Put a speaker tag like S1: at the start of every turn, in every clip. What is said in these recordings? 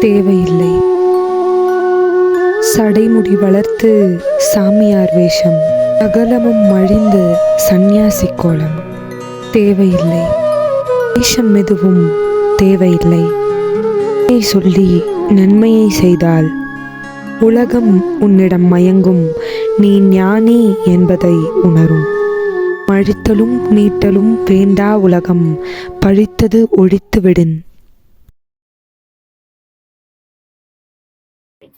S1: தேவையில்லை. சடைமுடி வளர்த்து சாமியார் வேஷம், அகலமும் மழிந்து சந்நியாசி கோலம் தேவையில்லை. வேஷம் எதுவும் தேவையில்லை. சொல்லி நன்மையை செய்தால் உலகம் உன்னிடம் மயங்கும். நீ ஞானி என்பதை உணரும். மழித்தலும் நீட்டலும் வேண்டா உலகம், பழித்தது ஒழித்து விடின்.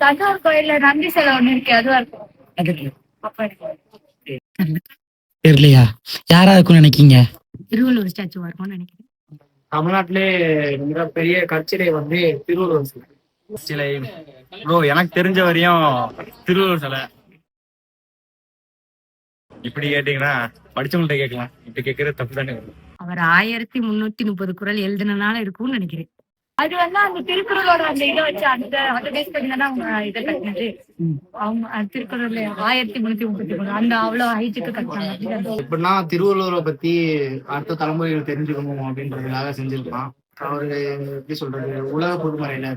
S2: தஞ்சாவூர் கோயில்ல நந்தி சிலை ஒண்ணு இருக்கு, அதுவா இருக்கும்.
S3: தெரியலையா? யாரா இருக்கும்னு நினைக்கீங்க?
S2: திருவள்ளுவர் ஸ்டாச்சுவா இருக்கும்னு நினைக்கிறேன்.
S4: தமிழ்நாட்டிலே மிகப்பெரிய கற்சிலை வந்து திருவள்ளுவர் சிலை. ப்ரோ, எனக்கு தெரிஞ்ச வரையும் திருவள்ளுவர் சிலை. இப்படி கேட்டீங்கன்னா படிச்சவங்கள்ட்ட கேட்கலாம், இப்படி கேட்கறது தப்பு தானே.
S2: அவர் 1330 குறள் எழுதினால இருக்கும்னு நினைக்கிறேன். அது வந்து அந்த திருக்குறளோட அந்த இதை வச்சு அந்த பேஸ் பண்ணி தானே அவங்க இதை கட்டினது. அவங்க திருக்குறள் 1333 அந்த அவ்வளவு ஹைட்டுக்கு கட்டினாங்க.
S4: எப்படின்னா திருவள்ளுவரை பத்தி அடுத்த தலைமுறைகள் தெரிஞ்சுக்கணும் அப்படின்றதுக்காக செஞ்சிருக்கலாம். அவரு எப்படி சொல்றது, உலக பொதுமறையில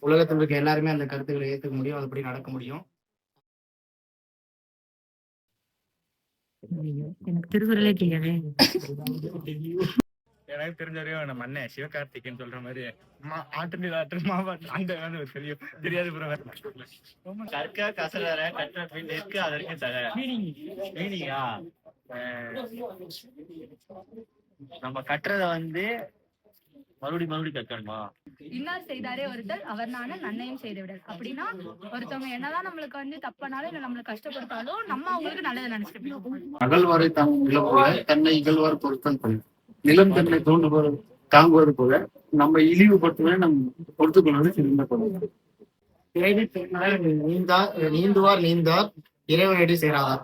S4: உலகத்தில் இருக்க எல்லாருமே அந்த கருத்துக்களை ஏற்றுக்க முடியும், அதுபடி நடக்க முடியும்.
S2: எனக்கு திருக்குறளே தெரியாது.
S4: எனக்கு தெரிஞ்ச வரையும் நம்ம அண்ணன் சிவகார்த்திகேயன் சொல்ற மாதிரி ஆற்றல் மாவட்டம் அந்த தெரியும் தெரியாது. கற்க கசடற கற்ற பின் நிற்க அதற்கு தக மீனிங்கா. நம்ம கற்றதை வந்து மறுபடியும் கற்கணுமா?
S2: இன்னார் செய்தாரே ஒருத்தர் அவர் நானும் நன்மையும் செய்து விடல். அப்படின்னா ஒருத்தவங்க என்னதான் நம்மளுக்கு வந்து தப்பானாலும் இல்லை நம்மளுக்கு கஷ்டப்படுத்தாலும் நம்ம அவங்களுக்கு நல்லதை நினைச்சிட்டு
S4: அகழ்வாரை தன்னை இகழ்வார் பொருத்தம் நிலம் தன்னை தோன்றுவது தாங்குவது போல நம்ம இழிவுபட்டுவே நம்ம பொறுத்துக்கொள்வது சிறந்த பொருள். நீந்துவார் நீந்தார் இறைவனடி சேராதார்.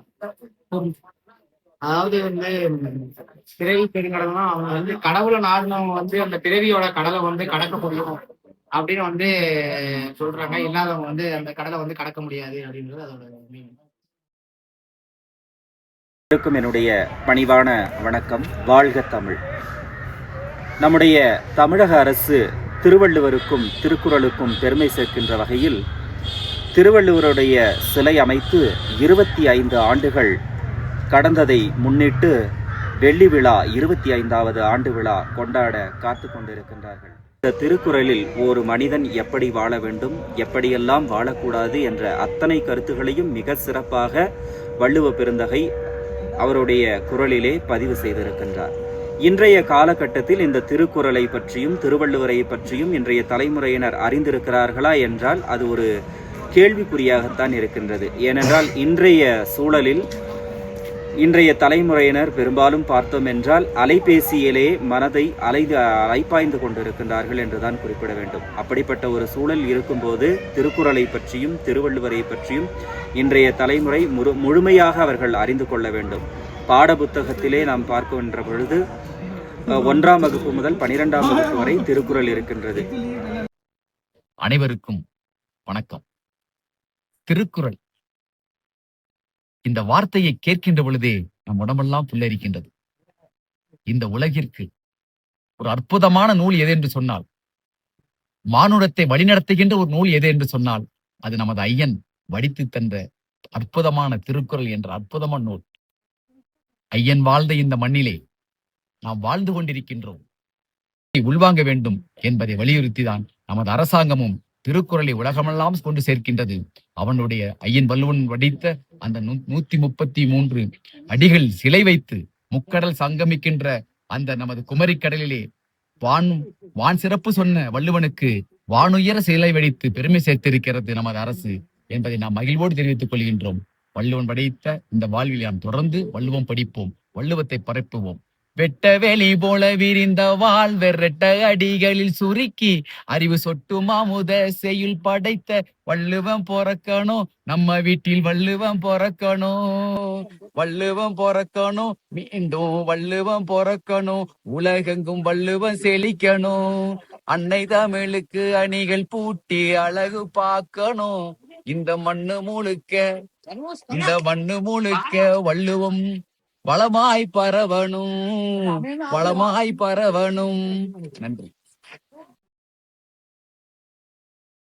S4: அதாவது வந்து பிறவி பெருங்கடல்னா அவங்க வந்து கடவுளை நாடினவங்க வந்து அந்த பிறவியோட கடலை வந்து கடக்க முடியும் அப்படின்னு வந்து சொல்றாங்க. இல்லாதவங்க வந்து அந்த கடலை வந்து கடக்க முடியாது அப்படின்றது அதோட மீனிங்.
S5: என்னுடைய பணிவான வணக்கம். வாழ்க தமிழ். நம்முடைய தமிழக அரசு திருவள்ளுவருக்கும் திருக்குறளுக்கும் பெருமை சேர்க்கின்ற வகையில் திருவள்ளுவருடைய சிலை அமைத்து 25 ஆண்டுகள் கடந்ததை முன்னிட்டு வெள்ளி விழா 25வது ஆண்டு விழா கொண்டாட காத்து கொண்டிருக்கின்றார்கள். இந்த திருக்குறளில் ஒரு மனிதன் எப்படி வாழ வேண்டும், எப்படியெல்லாம் வாழக்கூடாது என்ற அத்தனை கருத்துகளையும் மிக சிறப்பாக வள்ளுவ பெருந்தகை அவருடைய குறளிலே பதிவு செய்திருக்கின்றார். இன்றைய காலகட்டத்தில் இந்த திருக்குறளை பற்றியும் திருவள்ளுவரை பற்றியும் இன்றைய தலைமுறையினர் அறிந்திருக்கிறார்களா என்றால் அது ஒரு கேள்விக்குறியாகத்தான் இருக்கின்றது. ஏனென்றால் இன்றைய சூழலில் இன்றைய தலைமுறையினர் பெரும்பாலும் பார்த்தோம் என்றால் அலைபேசியிலே மனதை அலைப்பாய்ந்து கொண்டிருக்கின்றார்கள் என்றுதான் குறிப்பிட வேண்டும். அப்படிப்பட்ட ஒரு சூழல் இருக்கும்போது திருக்குறளை பற்றியும் திருவள்ளுவரை பற்றியும் இன்றைய தலைமுறை முழுமையாக அவர்கள் அறிந்து கொள்ள வேண்டும். பாட புத்தகத்திலே நாம் பார்க்கின்ற பொழுது 1ஆம் வகுப்பு முதல் 12ஆம் வகுப்பு வரை திருக்குறள் இருக்கின்றது.
S3: அனைவருக்கும் வணக்கம். திருக்குறள் இந்த வார்த்தையை கேட்கின்ற பொழுதே நம் உடம்பெல்லாம் புல்லரிக்கின்றது. இந்த உலகிற்கு ஒரு அற்புதமான நூல் எது என்று சொன்னால், மானுடத்தை வழிநடத்துகின்ற ஒரு நூல் எது என்று சொன்னால் அது நமது ஐயன் வடித்து தந்த அற்புதமான திருக்குறள் என்ற அற்புதமான நூல். ஐயன் வாழ்ந்த இந்த மண்ணிலே நாம் வாழ்ந்து கொண்டிருக்கின்றோம். உள்வாங்க வேண்டும் என்பதை வலியுறுத்திதான் நமது அரசாங்கமும் திருக்குறளை உலகமெல்லாம் கொண்டு சேர்க்கின்றது. அவனுடைய ஐயன் வள்ளுவன் வடித்த அந்த 133 அடிகள் சிலை வைத்து முக்கடல் சங்கமிக்கின்ற அந்த நமது குமரிக்கடலிலே வான் சிறப்பு சொன்ன வள்ளுவனுக்கு வானுயர சிலை வடித்து பெருமை சேர்த்திருக்கிறது நமது அரசு என்பதை நாம் மகிழ்வோடு தெரிவித்துக் கொள்கின்றோம். வள்ளுவன் படைத்த இந்த வாழ்வில் நாம் தொடர்ந்து வள்ளுவம் படிப்போம், வள்ளுவத்தை பரப்புவோம். வெட்ட வெளி போல விரிந்த வாழ் வெரட்ட அடிகளில் சுருக்கி அறிவு சொட்டு மாமுத செய்யுள் படைத்த வள்ளுவம் பொறக்கணும், நம்ம வீட்டில் வள்ளுவம் பொறக்கணும், வள்ளுவம் பொறக்கணும், மீண்டும் வள்ளுவம் பொறக்கணும், உலகெங்கும் வள்ளுவம் செழிக்கணும், அன்னை தமிழுக்கு அணிகள் பூட்டி அழகு பார்க்கணும், இந்த மண்ணு முழுக்க வள்ளுவம் வளமாய் பரவணும். நன்றி.